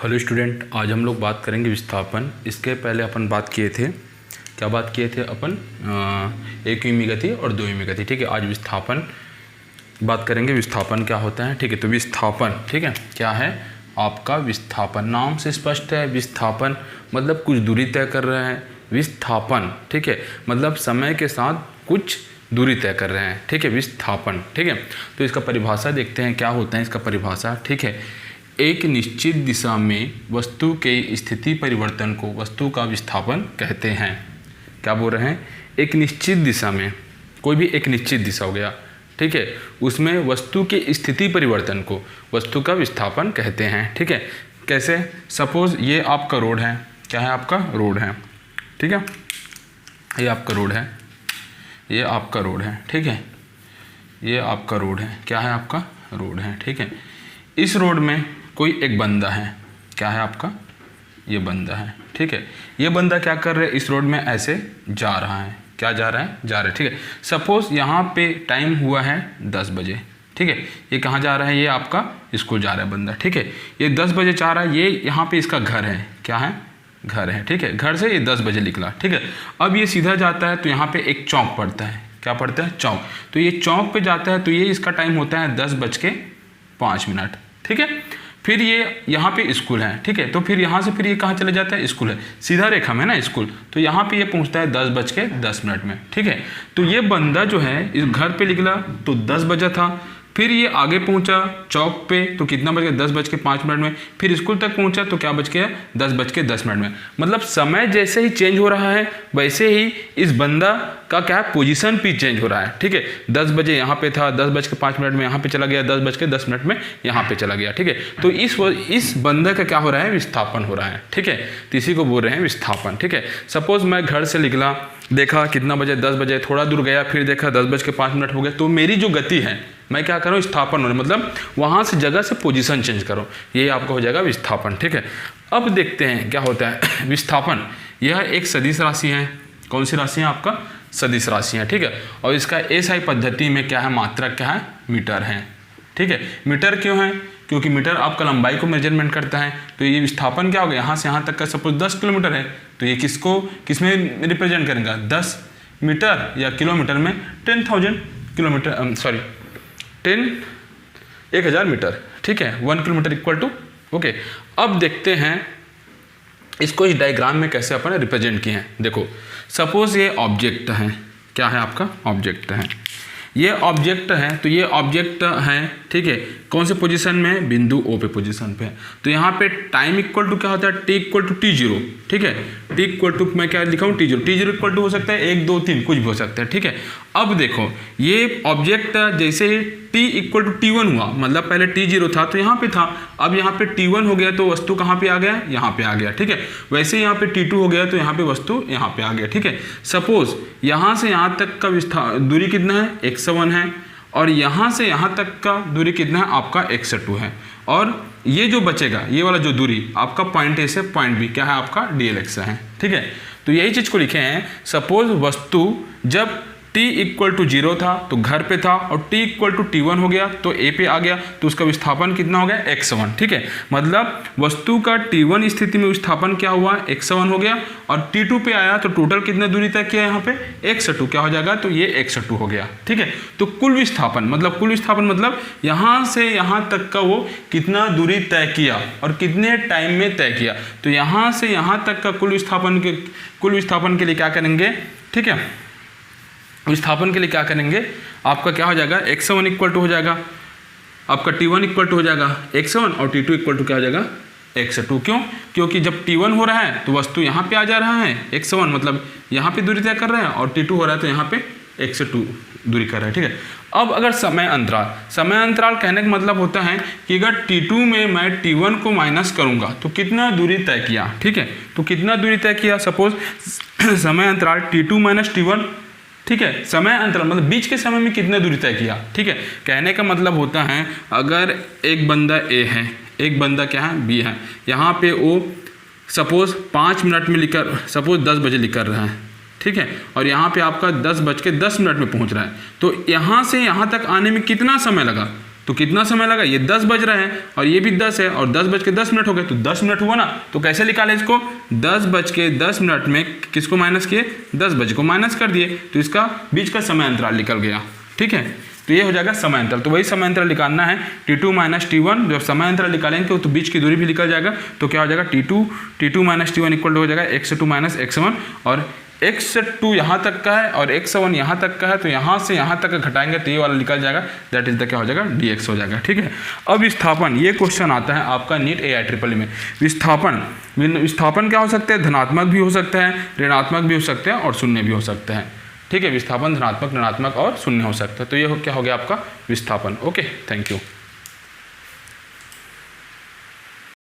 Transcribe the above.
Hello student, आज हम लोग बात करेंगे विस्थापन। इसके पहले अपन बात किए थे, क्या बात किए थे अपन, एकविमीय गति और द्विविमीय गति। ठीक है, आज विस्थापन बात करेंगे। विस्थापन क्या होता है? ठीक है, तो विस्थापन, ठीक है, क्या है आपका विस्थापन? नाम से स्पष्ट है, विस्थापन मतलब कुछ दूरी तय कर रहे हैं। विस्थापन, ठीक है, मतलब समय के साथ कुछ दूरी तय कर रहे हैं। ठीक है, विस्थापन। ठीक है, तो इसका परिभाषा देखते हैं क्या होता है इसका परिभाषा। ठीक है, एक निश्चित दिशा में वस्तु के स्थिति परिवर्तन को वस्तु का विस्थापन कहते हैं। क्या बोल रहे हैं? एक निश्चित दिशा में, कोई भी एक निश्चित दिशा हो गया, ठीक है, उसमें वस्तु के स्थिति परिवर्तन को वस्तु का विस्थापन कहते हैं। ठीक है, कैसे? सपोज ये आपका रोड है, क्या है आपका रोड है, ठीक है, ये आपका रोड है, ये आपका रोड है, ठीक है, ये आपका रोड है, क्या है आपका रोड है, ठीक है। इस रोड में कोई एक बंदा है, क्या है आपका, ये बंदा है, ठीक है। ये बंदा क्या कर रहा है? इस रोड में ऐसे जा रहा है, क्या जा रहा है? जा रहा है, ठीक है। सपोज यहाँ पे टाइम हुआ है 10 बजे, ठीक है। ये कहाँ जा रहा है? ये आपका स्कूल जा रहा है बंदा, ठीक है। ये 10 बजे जा रहा है, ये यहाँ पे इसका घर है, क्या है? घर है, ठीक है। घर से ये 10 बजे निकला, ठीक है। अब ये सीधा जाता है तो यहाँ पे एक चौक पड़ता है, क्या पड़ता है? चौक। तो ये चौक पे जाता है तो ये इसका टाइम होता है 10:05, ठीक है। फिर ये यहाँ पे स्कूल है, ठीक है। तो फिर यहाँ से फिर ये कहाँ चले जाता है? स्कूल है, सीधा रेखा में ना स्कूल। तो यहाँ पे ये पहुँचता है 10:10 में, ठीक है। तो ये बंदा जो है इस घर पे निकला तो 10 बजा था, फिर ये आगे पहुंचा चौक पे तो कितना बज गया? 10:05 में। फिर स्कूल तक पहुंचा तो क्या बज गया? 10:10 में। मतलब समय जैसे ही चेंज हो रहा है वैसे ही इस बंदा का क्या पोजीशन भी चेंज हो रहा है, ठीक है। 10 बजे यहाँ पे था, 10:05 में यहाँ पे चला गया, 10:10 में यहाँ पे चला गया, ठीक है। तो इस बंदा का क्या हो रहा है? विस्थापन हो रहा है, ठीक है। तो इसी को बोल रहे हैं विस्थापन, ठीक है। सपोज मैं घर से निकला, देखा कितना बजे? 10 बजे, थोड़ा दूर गया, फिर देखा 10:05 हो गया। तो मेरी जो गति है, मैं क्या करूँ? विस्थापन हो रहा है, मतलब वहाँ से जगह से पोजीशन चेंज करो, ये आपका हो जाएगा विस्थापन, ठीक है। अब देखते हैं क्या होता है विस्थापन। यह एक सदिश राशि है। कौन सी राशि है? आपका सदिश राशि है, ठीक है। और इसका एसआई पद्धति में क्या है? मात्रक क्या है? मीटर है, ठीक है। मीटर क्यों है? क्योंकि मीटर आपका लंबाई को मेजरमेंट करता है। तो ये विस्थापन क्या होगा? यहाँ से यहाँ तक का सपोज 10 किलोमीटर है, तो ये किसमें रिप्रेजेंट करेंगे? 10 मीटर या किलोमीटर में 10,000 किलोमीटर, सॉरी 1000 मीटर, ठीक है। 1 किलोमीटर इक्वल टू, ओके। अब देखते हैं इसको इस डायग्राम में कैसे अपन रिप्रेजेंट किए हैं। देखो, सपोज ये ऑब्जेक्ट है, क्या है आपका? ऑब्जेक्ट है। ये ऑब्जेक्ट है, तो ये ऑब्जेक्ट है, ठीक है। कौन से पोजीशन में? बिंदु ओ पे पोजीशन पे। तो यहाँ पे टाइम इक्वल टू क्या होता है? टी इक्वल टू T0, ठीक है। टी इक्वल टू मैं क्या लिखा हूँ? T0 इक्वल टू हो सकता है 1, 2, 3 कुछ भी हो सकता है, ठीक है। अब देखो, ये ऑब्जेक्ट जैसे ही T इक्वल टू T1 हुआ, मतलब पहले T0 था तो यहाँ पे था, अब यहाँ पे T1 हो गया तो वस्तु कहाँ पे आ गया? यहाँ पे आ गया, ठीक है। वैसे यहाँ पे T2 हो गया तो यहाँ पे वस्तु यहाँ पे आ गया, ठीक है। सपोज यहाँ से यहाँ तक का दूरी कितना है? 101 है, और यहाँ से यहाँ तक का दूरी कितना है? आपका 102 है। और ये जो बचेगा, ये वाला जो दूरी आपका पॉइंट ए से पॉइंट बी, क्या है आपका? DLX है, ठीक है। तो यही चीज़ को लिखे हैं। सपोज वस्तु जब T इक्वल टू 0 था तो घर पे था, और T इक्वल टू T1 हो गया तो A पे आ गया, तो उसका विस्थापन कितना हो गया? 101, ठीक है। मतलब वस्तु का T1 स्थिति में विस्थापन क्या हुआ? 101 हो गया, और T2 पे आया तो टोटल कितने दूरी तय किया यहाँ पे? 102, क्या हो जाएगा? तो ये 102 हो गया, ठीक है। तो कुल विस्थापन मतलब यहाँ से यहाँ तक का वो कितना दूरी तय किया और कितने टाइम में तय किया। तो यहाँ से यहाँ तक का कुल विस्थापन के लिए क्या करेंगे? ठीक है, विस्थापन के लिए क्या करेंगे? आपका क्या हो जाएगा? 101 इक्वल टू हो जाएगा आपका T1 इक्वल टू हो जाएगा 101, और T2 इक्वल टू क्या हो जाएगा? 102। क्यों? क्योंकि जब T1 हो रहा है तो वस्तु यहाँ पे आ जा रहा है 101, मतलब यहाँ पे दूरी तय कर रहा है, और T2 हो रहा है तो यहाँ पे 102 दूरी कर रहा है, ठीक है। अब अगर समय अंतराल कहने का मतलब होता है कि अगर T2 में मैं T1 को माइनस करूँगा तो कितना दूरी तय किया, ठीक है। तो कितना दूरी तय किया? सपोज समय अंतराल T2 माइनस T1, ठीक है। समय अंतराल मतलब बीच के समय में कितने दूरी तय किया, ठीक है। कहने का मतलब होता है अगर एक बंदा A है, एक बंदा क्या है? B है। यहाँ पे वो सपोज 5 मिनट में लिखकर, सपोज 10 बजे लिख कर रहा है, ठीक है। और यहाँ पे आपका 10:10 में पहुँच रहा है, तो यहाँ से यहाँ तक आने में कितना समय लगा? तो कितना समय लगा, ये 10 बज रहे हैं और ये भी 10 है और 10:10 हो गए, तो 10 मिनट हुआ ना। तो कैसे निकाले इसको, 10:10 में किसको माइनस किए, 10 बजे को माइनस कर दिए, तो इसका बीच का समय अंतराल निकल गया। ठीक है, तो ये हो जाएगा समय अंतराल। तो वही समय अंतराल निकालना है t2 - t1। जब समय अंतराल निकालेंगे तो बीच की दूरी भी निकल जाएगा। तो क्या हो जाएगा, t2 - t1 इक्वल टू हो जाएगा x2 - x1, और x2 यहाँ तक का है और x1 यहाँ तक का है, तो यहाँ से यहाँ तक घटाएंगे तो ये वाला निकल जाएगा, दैट इज द क्या हो जाएगा, dx हो जाएगा। ठीक है, अब विस्थापन, ये क्वेश्चन आता है आपका नीट AIEEE में। विस्थापन क्या हो सकता है, धनात्मक भी हो सकता है, ऋणात्मक भी हो सकते हैं और शून्य भी हो सकते हैं। ठीक है, विस्थापन धनात्मक, ऋणात्मक और शून्य हो सकता है। तो ये क्या हो गया आपका विस्थापन। Okay, thank you.